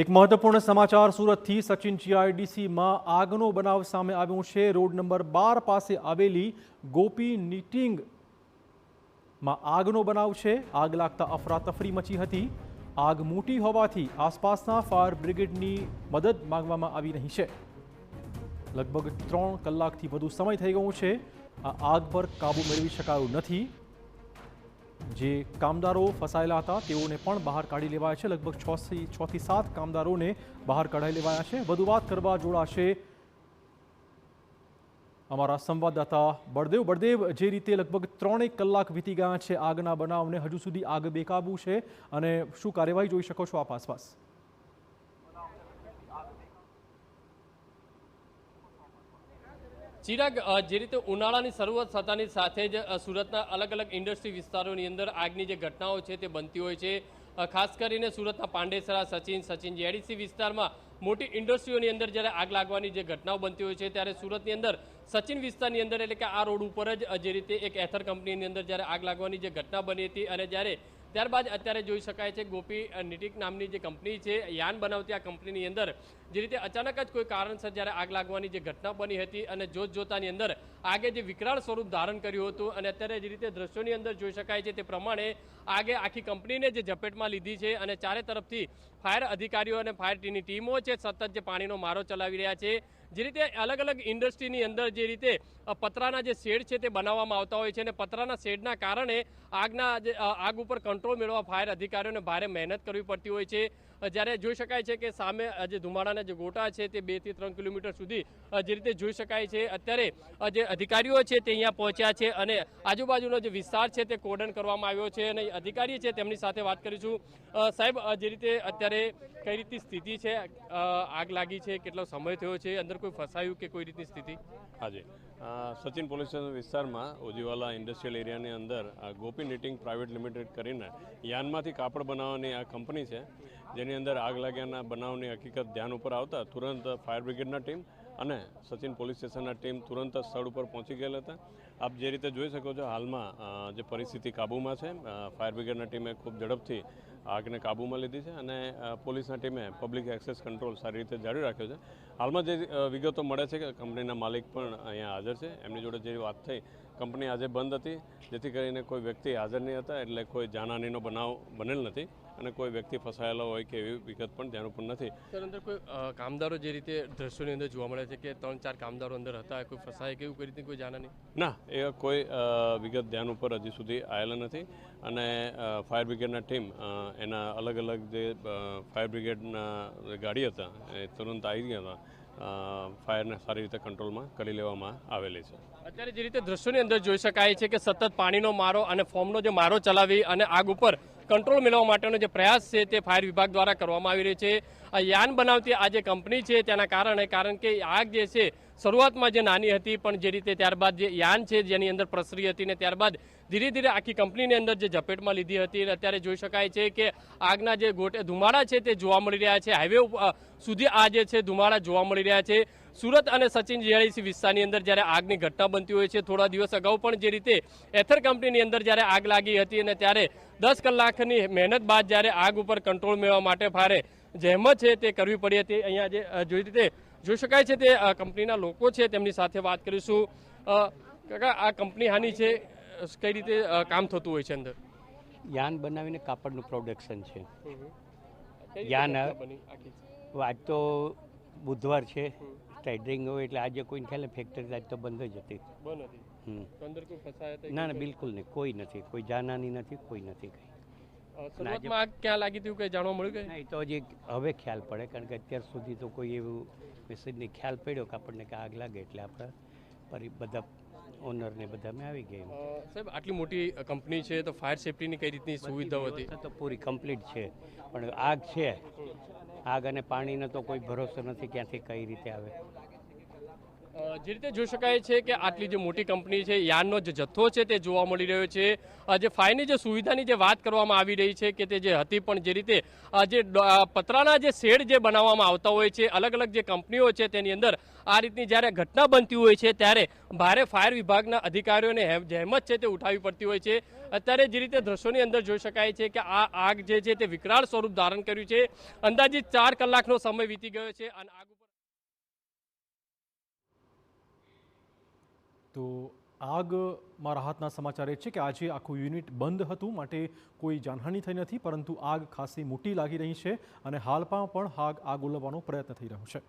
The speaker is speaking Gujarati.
એક મહત્વપૂર્ણ સમાચાર સુરતથી સચિન જીઆઈડીસીમાં આગનો બનાવ સામે આવ્યો છે। રોડ નંબર 12 પાસે આવેલી ગોપી નીટિંગમાં આગનો બનાવ છે। આગ લાગતા અફરાતફરી મચી હતી। આગ મોટી હોવાથી આસપાસના ફાયર બ્રિગેડની મદદ માંગવામાં આવી રહી છે। લગભગ 3 કલાકથી વધુ સમય થઈ ગયો છે। આ આગ પર કાબુ મેળવી શકાયો નથી। જે કામદારો ફસાયેલા હતા તેઓને પણ બહાર કાઢી લેવાયા છે। લગભગ 6 થી 7 કામદારોને બહાર કાઢી લેવાયા છે। વધુ વાત કરવા જોડાશે અમારા સંવાદદાતા બળદેવ। જે રીતે લગભગ 3 કલાક વીતી ગયા છે આગના બનાવને, હજુ સુધી આગ બેકાબુ છે અને શું કાર્યવાહી જોઈ શકો છો આપ આસપાસ? ચિરાગ, જે રીતે ઉનાળાની શરૂઆત થતાની સાથે જ સુરતના અલગ અલગ ઇન્ડસ્ટ્રી વિસ્તારોની અંદર આગની જે ઘટનાઓ છે તે બનતી હોય છે। ખાસ કરીને સુરતના પાંડેસરા, સચિન જીઆઈડીસી વિસ્તારમાં મોટી ઇન્ડસ્ટ્રીઓની અંદર જ્યારે આગ લાગવાની જે ઘટનાઓ બનતી હોય છે ત્યારે સુરતની અંદર સચિન વિસ્તારની અંદર એટલે કે આ રોડ ઉપર જ જે રીતે એક એથર કંપનીની અંદર જ્યારે આગ લાગવાની જે ઘટના બની હતી અને ત્યારબાદ અત્યારે જોઈ શકાય છે ગોપી નિટિક નામની જે કંપની છે, યાન બનાવતી આ કંપનીની અંદર જે રીતે અચાનક જ કોઈ કારણસર જ્યારે આગ લાગવાની જે ઘટના બની હતી અને જોતજોતાની અંદર આગે જે વિકરાળ સ્વરૂપ ધારણ કર્યું હતું અને અત્યારે જે રીતે દ્રશ્યોની અંદર જોઈ શકાય છે તે પ્રમાણે આગે આખી કંપનીને જે ઝપેટમાં લીધી છે અને ચારે તરફથી ફાયર અધિકારીઓ અને ફાયરની ટીમો છે સતત જે પાણીનો મારો ચલાવી રહ્યા છે। જે રીતે અલગ અલગ ઇન્ડસ્ટ્રીની અંદર જે રીતે પતરાના જે શેડ છે તે બનાવવામાં આવતા હોય છે અને પતરાના શેડના કારણે આગ ઉપર કંટ્રોલ મેળવવા ફાયર અધિકારીઓને ભારે મહેનત કરવી પડતી હોય છે। જ્યારે જોઈ શકાય છે કે સામે જે ધુમાડાના જે ગોટા છે તે 2 થી 3 કિલોમીટર સુધી જે રીતે જોઈ શકાય છે। અત્યારે જે અધિકારીઓ છે તે અહીંયા પહોંચ્યા છે અને આજુબાજુનો જે વિસ્તાર છે તે કોર્ડન કરવામાં આવ્યો છે અને અધિકારી છે તેમની સાથે વાત કરીશું। સાહેબ, જે રીતે અત્યારે કઈ રીતની સ્થિતિ છે? આગ લાગી છે, કેટલો સમય થયો છે, અંદર કોઈ ફસાયું કે કોઈ રીતની સ્થિતિ? હાજી, સચિન પોલીસ સ્ટેશન વિસ્તારમાં ઓજીવાલા ઇન્ડસ્ટ્રીયલ એરિયાની અંદર ગોપી નિટિંગ પ્રાઇવેટ લિમિટેડ કરીને યાનમાંથી કાપડ બનાવવાની આ કંપની છે, જેની અંદર આગ લાગ્યાના બનાવની હકીકત ધ્યાન ઉપર આવતા તુરંત ફાયર બ્રિગેડના ટીમ અને સચિન પોલીસ સ્ટેશનના ટીમ તુરંત સ્થળ ઉપર પહોંચી ગયેલા હતા। આપ જે રીતે જોઈ શકો છો હાલમાં જે પરિસ્થિતિ કાબૂમાં છે, ફાયર બ્રિગેડના ટીમે ખૂબ ઝડપથી આગને કાબૂમાં લીધી છે અને પોલીસના ટીમે પબ્લિક એક્સેસ કંટ્રોલ સારી રીતે જાળવી રાખ્યો છે। હાલમાં જે વિગતો મળે છે કે કંપનીના માલિક પણ અહીંયા હાજર છે। એમની જોડે જે વાત થઈ, કંપની આજે બંધ હતી જેથી કરીને કોઈ વ્યક્તિ હાજર નહીં હતા, એટલે કોઈ જાનહાનિનો બનાવ બનેલ નથી અને કોઈ વ્યક્તિ ફસાયેલો હોય કે એવી વિગત પણ ધ્યાન ઉપર નથી। સર, અંદર કોઈ કામદારો જે રીતે દ્રશ્યોની અંદર જોવા મળે છે કે 3-4 કામદારો અંદર હતા, કોઈ ફસાય કે એવું કોઈ રીતે કોઈ જાણવાની? ના, એ કોઈ વિગત ધ્યાન ઉપર હજી સુધી આવેલા નથી અને ફાયર બ્રિગેડના ટીમ એના અલગ અલગ જે ફાયર બ્રિગેડના ગાડી હતા એ તુરંત આવી ગયા હતા। ફાયરને સારી રીતે કંટ્રોલમાં કરી લેવામાં આવેલી છે। અત્યારે જે રીતે દ્રશ્યોની અંદર જોઈ શકાય છે કે સતત પાણીનો મારો અને ફોર્મનો જે મારો ચલાવી અને આગ ઉપર કંટ્રોલ મેળવવા માટેનો જે પ્રયાસ છે તે ફાયર વિભાગ દ્વારા કરવામાં આવી રહ્યો છે। આ યાન બનાવતી આ જે કંપની છે તેના કારણ કે આગ જે છે શરૂઆતમાં જે નાની હતી પણ જે રીતે ત્યારબાદ જે યાન છે જેની અંદર પ્રસરી હતી ને ત્યારબાદ ધીરે ધીરે આખી કંપનીની અંદર જે ઝપેટમાં લીધી હતી અને અત્યારે જોઈ શકાય છે કે આગના જે ધુમાડા છે તે જોવા મળી રહ્યા છે। હાઈવે સુધી આ જે છે ધુમાડા જોવા મળી રહ્યા છે। સુરત અને સચિન જીઆઈડીસી વિસ્તારની અંદર જ્યારે આગની ઘટના બનતી હોય છે, થોડા દિવસ અગાઉ પણ જે રીતે એથર કંપનીની અંદર જ્યારે આગ લાગી હતી અને ત્યારે 10 કલાકની મહેનત બાદ જ્યારે આગ ઉપર કંટ્રોલ મેળવવા માટે ફાયરે જહેમત છે તે કરવી પડી હતી। અહીંયા જે રીતે જોઈ શકાય છે તે કંપનીના લોકો છે તેમની સાથે વાત કરીશું। કાકા, આ કંપની હાની છે, કઈ રીતે કામ થતું હોય છે અંદર? યાન બનાવીને કાપડનું પ્રોડક્શન છે। યાન આજ તો બુધવાર છે, ટ્રેડિંગ હોય એટલે આજે કોઈને ખ્યાલ ફેક્ટરી આજ તો બંધ જ હતી। ના, બિલકુલ નહીં, કોઈ નથી, કોઈ જાનહાની નથી, કોઈ નથી કંઈ। શરૂઆતમાં આગ ક્યાં લાગી હતી કંઈ જાણવા મળ્યું? ના, એ તો હજી હવે ખ્યાલ પડે, કારણ કે અત્યાર સુધી તો કોઈ એવું મેસેજની ખ્યાલ પડ્યો કે આપણને કે આગ લાગે એટલે આપણે બધા ઓનરને બધા અમે આવી ગયા। સાહેબ, આટલી મોટી કંપની છે તો ફાયર સેફ્ટીની કઈ રીતની સુવિધાઓ હતી? તો પૂરી કમ્પ્લીટ છે, પણ આગ છે, આગ અને પાણીનો તો કોઈ ભરોસો નથી ક્યાંથી કઈ રીતે આવે। જે રીતે જોઈ શકાય છે કે આટલી જે મોટી કંપની છે યાનનો જે જથ્થો છે તે જોવા મળી રહ્યો છે જે ફાયરની જે સુવિધાની જે વાત કરવામાં આવી રહી છે કે તે જે હતી પણ જે રીતે જે પતરાના જે શેડ જે બનાવવામાં આવતા હોય છે અલગ અલગ જે કંપનીઓ છે તેની અંદર આ રીતની જ્યારે ઘટના બનતી હોય છે ત્યારે ભારે ફાયર વિભાગના અધિકારીઓને જહેમત છે તે ઉઠાવવી પડતી હોય છે અત્યારે જે રીતે દ્રશ્યોની અંદર જોઈ શકાય છે કે આ આગ જે છે તે વિકરાળ સ્વરૂપ ધારણ કર્યું છે અંદાજિત 4 કલાકનો સમય વીતી ગયો છે અને આગ તો આગમાં રાહતના સમાચાર એ છે કે આજે આખું યુનિટ બંધ હતું, માટે કોઈ જાનહાનિ થઈ નથી, પરંતુ આગ ખાસી મોટી લાગી રહી છે અને હાલમાં પણ આગ ઓલવવાનો પ્રયત્ન થઈ રહ્યો છે.